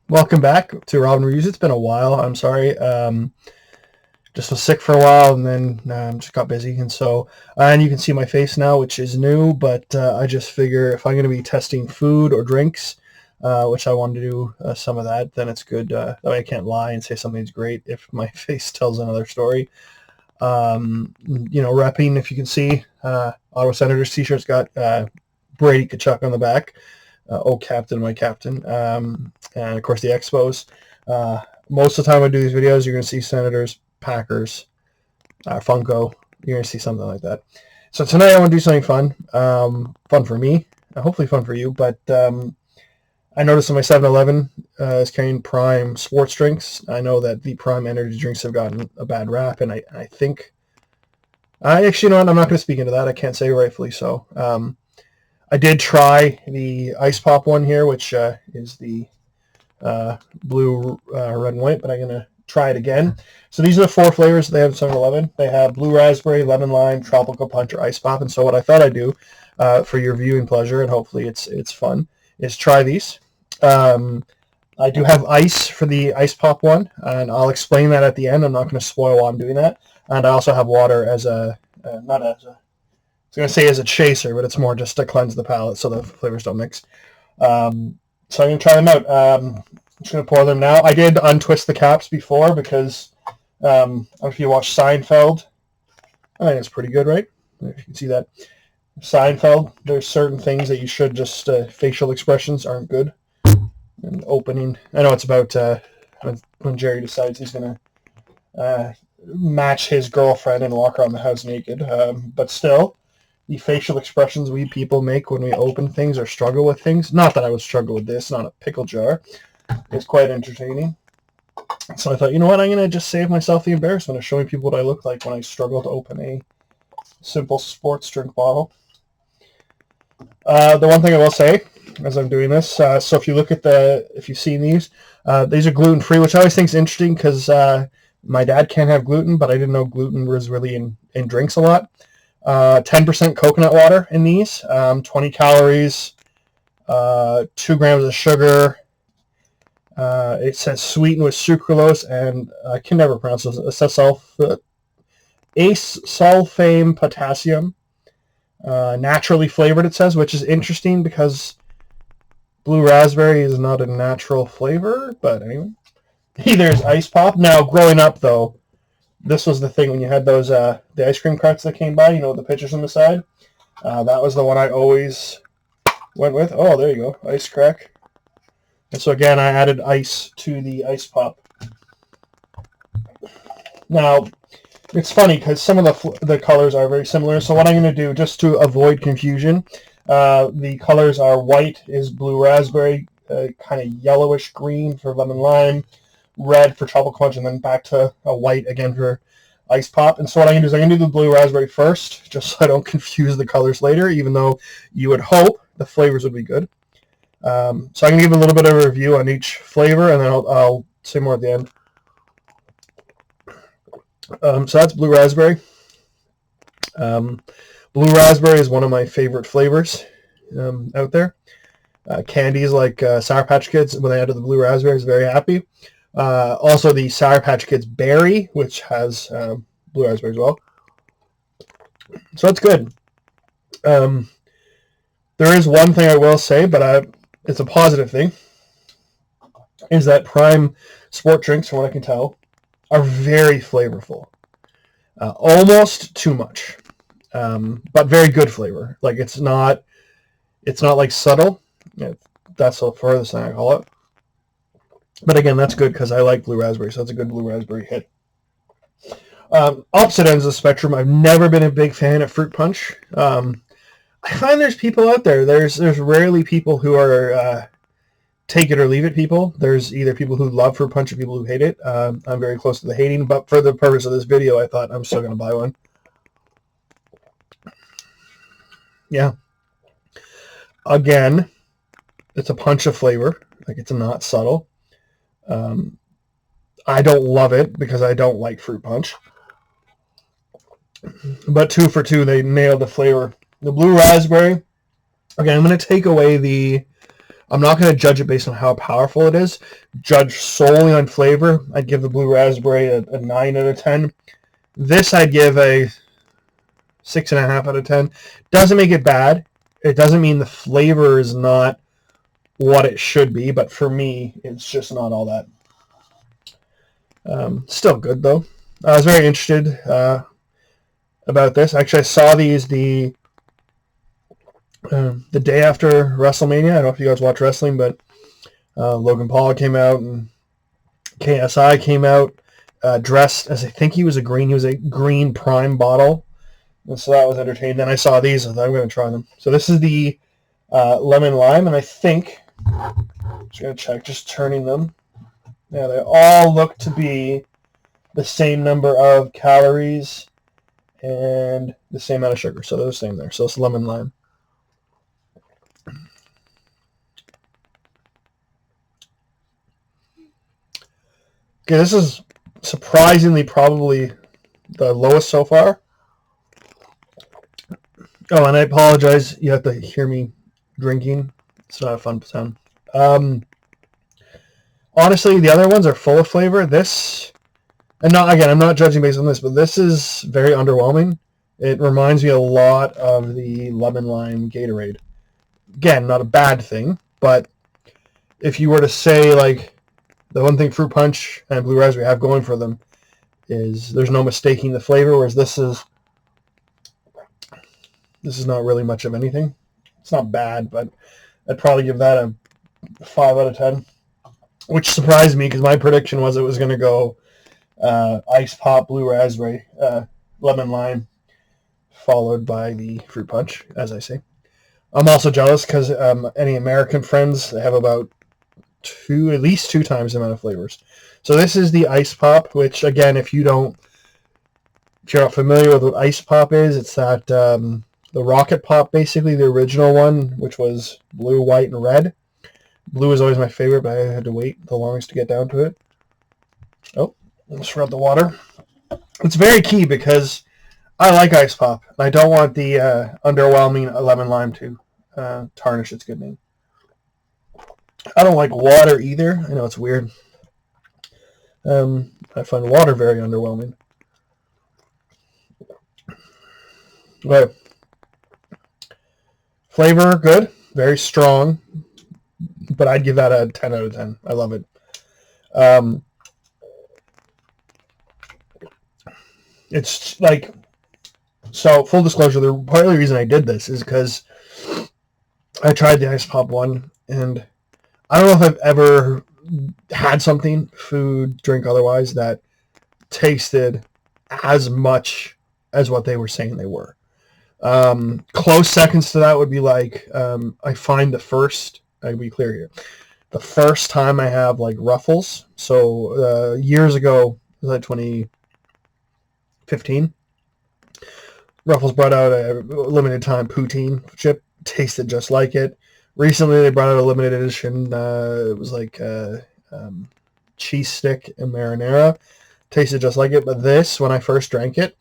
Welcome back to Robin Reviews. It's been a while. I'm sorry. Just was sick for a while and then just got busy. And you can see my face now, which is new, but I just figure if I'm going to be testing food or drinks, which I want to do some of that, then it's good. That way I can't lie and say something's great if my face tells another story. Repping, if you can see, Ottawa Senators t-shirt's got Brady Tkachuk on the back. Oh, Captain, my Captain. And of course the Expos. Most of the time I do these videos, you're going to see Senators, Packers, Funko. You're going to see something like that. So tonight I want to do something fun. Fun for me. Hopefully fun for you. But I noticed that my 7-Eleven is carrying Prime sports drinks. I know that the Prime energy drinks have gotten a bad rap, and I think... actually, you know what? I'm not going to speak into that. I can't say rightfully so. I did try the Ice Pop one here, which is the blue, red, and white, but I'm going to try it again. So these are the 4 flavors they have at 7-Eleven. They have blue raspberry, lemon lime, tropical punch, or Ice Pop. And so what I thought I'd do for your viewing pleasure, and hopefully it's fun, is try these. I do have ice for the Ice Pop one, and I'll explain that at the end. I'm not going to spoil while I'm doing that. And I also have water as a, not as a, I was going to say as a chaser, but it's more just to cleanse the palate so the flavors don't mix. So I'm going to try them out. I'm just going to pour them now. I did untwist the caps before because if you watch Seinfeld, I think it's pretty good, right? If you can see that. Seinfeld, there's certain things that you should just, facial expressions aren't good. And opening, I know it's about when Jerry decides he's going to match his girlfriend and walk around the house naked. But still, the facial expressions we people make when we open things or struggle with things, not that I would struggle with this, not a pickle jar, is quite entertaining. So I thought, you know what, I'm going to just save myself the embarrassment of showing people what I look like when I struggle to open a simple sports drink bottle. The one thing I will say as I'm doing this, so if you look at if you've seen these are gluten-free, which I always think is interesting because my dad can't have gluten, but I didn't know gluten was really in drinks a lot. 10% coconut water in these, 20 calories, 2 grams of sugar. It says sweetened with sucralose, and I can never pronounce this, acesulfame potassium. Naturally flavored, it says, which is interesting because blue raspberry is not a natural flavor, but anyway. There's Ice Pop. Now, growing up, though, this was the thing when you had those the ice cream carts that came by, the pictures on the side. That was the one I always went with. Oh, there you go, Ice Crack. And so again, I added ice to the Ice Pop. Now, it's funny because some of the colors are very similar. So what I'm going to do, just to avoid confusion, the colors are white is blue raspberry, kind of yellowish green for lemon lime, red for tropical punch, and then back to a white again for Ice Pop. And so what I'm going to do is I'm going to do the blue raspberry first, just so I don't confuse the colors later, even though you would hope the flavors would be good. So I'm going to give a little bit of a review on each flavor, and then I'll say more at the end. So that's blue raspberry. Blue raspberry is one of my favorite flavors out there. Candies like Sour Patch Kids, when they added the blue raspberry, is very happy. Also the Sour Patch Kids Berry, which has blue raspberry as well. So that's good. There is one thing I will say, but it's a positive thing, is that Prime sport drinks, from what I can tell, are very flavorful. Almost too much. But very good flavor. Like it's not like subtle. That's the furthest thing I call it. But again, that's good because I like blue raspberry, so that's a good blue raspberry hit. Opposite ends of the spectrum, I've never been a big fan of fruit punch. I find there's people out there. There's rarely people who are take it or leave it people. There's either people who love fruit punch or people who hate it. I'm very close to the hating, but for the purpose of this video, I thought I'm still going to buy one. Yeah. Again, it's a punch of flavor. Like, it's not subtle. I don't love it because I don't like fruit punch. But 2 for 2, they nailed the flavor. The blue raspberry, again, I'm going to take away the I'm not going to judge it based on how powerful it is. Judge solely on flavor. I'd give the Blue Raspberry a 9 out of 10. This I'd give a 6.5 out of 10. Doesn't make it bad. It doesn't mean the flavor is not what it should be, but for me, it's just not all that. Still good, though. I was very interested about this. Actually, I saw these the day after WrestleMania. I don't know if you guys watch wrestling, but Logan Paul came out and KSI came out dressed as, I think he was a green Prime bottle. And so that was entertaining. Then I saw these, and I'm going to try them. So this is the lemon lime, and I think, just going to check, just turning them. Yeah, they all look to be the same number of calories and the same amount of sugar. So they're the same there. So it's lemon lime. Okay, this is surprisingly probably the lowest so far. Oh, and I apologize. You have to hear me drinking. It's not a fun sound. Honestly, the other ones are full of flavor. This, and not again, I'm not judging based on this, but this is very underwhelming. It reminds me a lot of the lemon lime Gatorade. Again, not a bad thing, but if you were to say, like, the one thing Fruit Punch and Blue Raspberry have going for them is there's no mistaking the flavor, whereas this is not really much of anything. It's not bad, but I'd probably give that a 5 out of 10, which surprised me because my prediction was it was going to go Ice Pop, Blue Raspberry, Lemon Lime, followed by the Fruit Punch, as I say. I'm also jealous because any American friends, they have about at least two times the amount of flavors. So this is the Ice Pop, which, again, if you're not familiar with what Ice Pop is, it's that the Rocket Pop, basically the original one, which was blue, white, and red. Blue is always my favorite, but I had to wait the longest to get down to it. Oh, let's rub the water. It's very key because I like Ice Pop, and I don't want the underwhelming lemon lime to tarnish its good name. I don't like water either. I know it's weird. I find water very underwhelming. Okay. Flavor, good. Very strong. But I'd give that a 10 out of 10. I love it. It's like, so full disclosure, the part of the reason I did this is because I tried the Ice Pop one, and I don't know if I've ever had something, food, drink, otherwise, that tasted as much as what they were saying they were. Close seconds to that would be like, I find I'll be clear here, the first time I have like Ruffles, so years ago, was that 2015? Ruffles brought out a limited time poutine chip, tasted just like it. Recently, they brought out a limited edition. It was like cheese stick and marinara. Tasted just like it, but this, when I first drank it,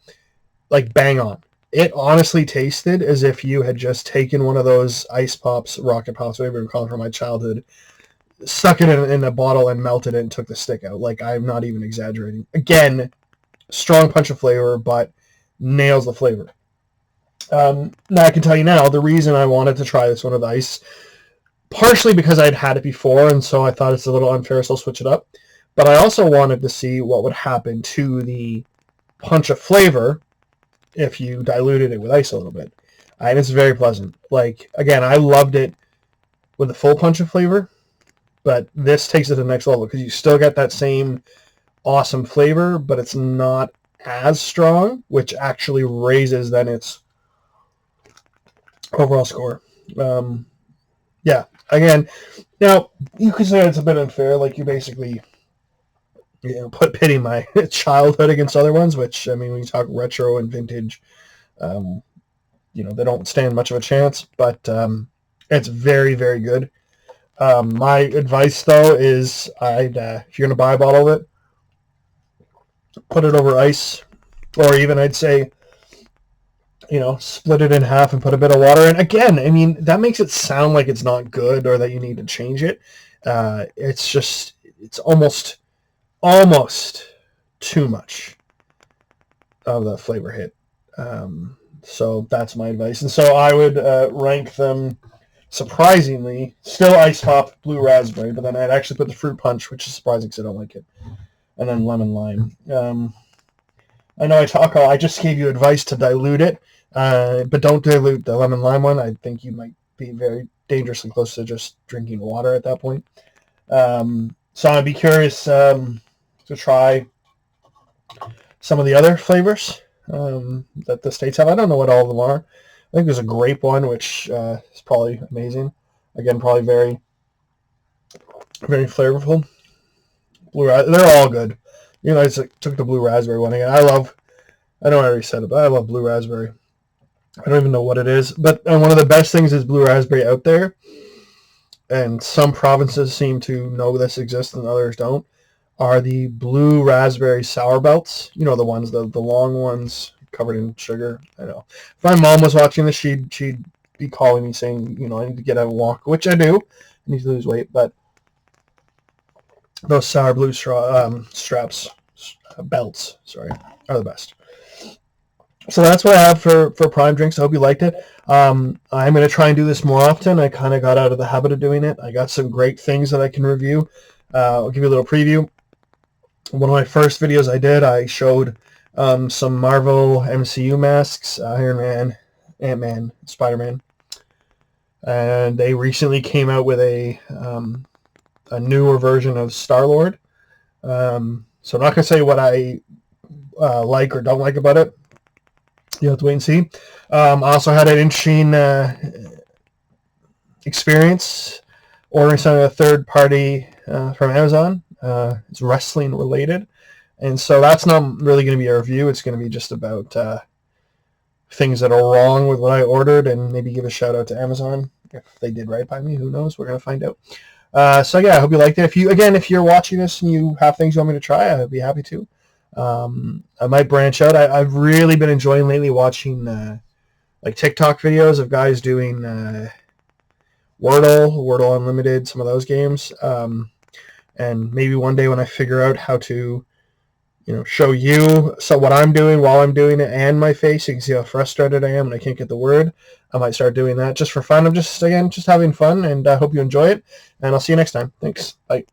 like bang on. It honestly tasted as if you had just taken one of those Ice Pops, Rocket Pops, whatever you call them from my childhood, stuck it in a bottle and melted it and took the stick out. Like, I'm not even exaggerating. Again, strong punch of flavor, but nails the flavor. Now, I can tell you now, the reason I wanted to try this one with ice, partially because I'd had it before, and so I thought it's a little unfair, so I'll switch it up. But I also wanted to see what would happen to the punch of flavor if you diluted it with ice a little bit. And it's very pleasant. Like, again, I loved it with the full punch of flavor, but this takes it to the next level because you still get that same awesome flavor, but it's not as strong, which actually raises then its overall score. Yeah, again, now you could say it's a bit unfair. Like, you basically, pitting my childhood against other ones, which, I mean, when you talk retro and vintage, they don't stand much of a chance, but it's very, very good. My advice, though, is if you're going to buy a bottle of it, put it over ice, or even I'd say split it in half and put a bit of water in. Again, I mean, that makes it sound like it's not good or that you need to change it. It's almost too much of the flavor hit. So that's my advice. And so I would rank them, surprisingly, still ice hop, blue raspberry, but then I'd actually put the fruit punch, which is surprising because I don't like it, and then lemon lime. I know I just gave you advice to dilute it, but don't dilute the lemon lime one. I think you might be very dangerously close to just drinking water at that point. So I'd be curious to try some of the other flavors that the States have. I don't know what all of them are. I think there's a grape one, which is probably amazing. Again, probably very, very flavorful. They're all good. I took the blue raspberry one again. I know I already said it, but I love blue raspberry. I don't even know what it is. But one of the best things is blue raspberry out there, and some provinces seem to know this exists and others don't, are the blue raspberry sour belts. The ones, the long ones covered in sugar. I know. If my mom was watching this, she'd be calling me saying, I need to get out and walk, which I do. I need to lose weight, but those sour blue belts, are the best. So that's what I have for Prime Drinks. I hope you liked it. I'm going to try and do this more often. I kind of got out of the habit of doing it. I got some great things that I can review. I'll give you a little preview. One of my first videos I did, I showed some Marvel MCU masks, Iron Man, Ant-Man, Spider-Man. And they recently came out with a newer version of Star-Lord. So I'm not going to say what I like or don't like about it. You have to wait and see. I also had an interesting experience ordering some of a third party from Amazon. It's wrestling related. And so that's not really going to be a review. It's going to be just about things that are wrong with what I ordered, and maybe give a shout out to Amazon. If they did right by me, who knows? We're going to find out. So yeah, I hope you liked it. If you're watching this and you have things you want me to try, I'd be happy to. I might branch out. I've really been enjoying lately watching like TikTok videos of guys doing Wordle Unlimited, some of those games. And maybe one day when I figure out how to, show you what I'm doing while I'm doing it and my face, you can see how frustrated I am and I can't get the word. I might start doing that just for fun. I'm just having fun, and I hope you enjoy it. And I'll see you next time. Thanks. Bye.